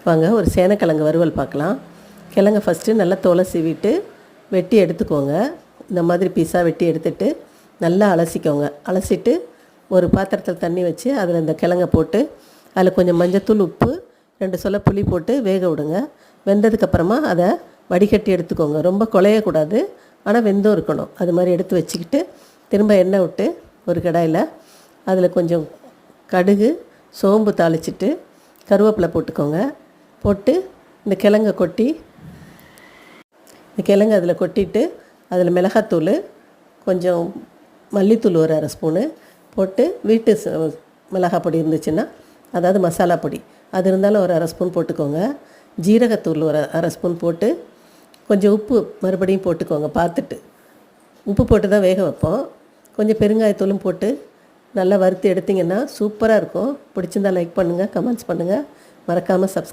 வாங்க ஒரு சேனக்கிழங்கு வறுவல் பார்க்கலாம். கிழங்க ஃபஸ்ட்டு நல்லா தோலை சீவிட்டு வெட்டி எடுத்துக்கோங்க. இந்த மாதிரி பீஸாக வெட்டி எடுத்துகிட்டு நல்லா அலசிக்கோங்க. அலசிட்டு ஒரு பாத்திரத்தில் தண்ணி வச்சு அதில் இந்த கிழங்க போட்டு அதில் கொஞ்சம் மஞ்சத்தூள், உப்பு, 2 சொல புளி போட்டு வேக விடுங்க. வெந்ததுக்கப்புறமா அதை வடிகட்டி எடுத்துக்கோங்க. ரொம்ப குழையக்கூடாது, ஆனால் வெந்தும் இருக்கணும். அது மாதிரி எடுத்து வச்சுக்கிட்டு திரும்ப எண்ணெய் விட்டு ஒரு கடாயில் அதில் கொஞ்சம் கடுகு, சோம்பு தாளிச்சிட்டு கருவேப்பிலை போட்டுக்கோங்க. போட்டு இந்த கிழங்க கொட்டி அதில் கொட்டிட்டு அதில் மிளகாத்தூள், கொஞ்சம் மல்லித்தூள் ஒரு 1/2 ஸ்பூனு போட்டு, வீட்டு மிளகாய் பொடி இருந்துச்சுன்னா, அதாவது மசாலா பொடி அது இருந்தாலும் ஒரு 1/2 ஸ்பூன் போட்டுக்கோங்க. ஜீரகத்தூள் ஒரு 1/2 ஸ்பூன் போட்டு கொஞ்சம் உப்பு மறுபடியும் போட்டுக்கோங்க. பார்த்துட்டு உப்பு போட்டு தான் வேக வைப்போம். கொஞ்சம் பெருங்காயத்தூளும் போட்டு நல்லா வறுத்து எடுத்திங்கன்னா சூப்பராக இருக்கும். பிடிச்சிருந்தால் லைக் பண்ணுங்கள், கமெண்ட்ஸ் பண்ணுங்கள், மறக்காமல்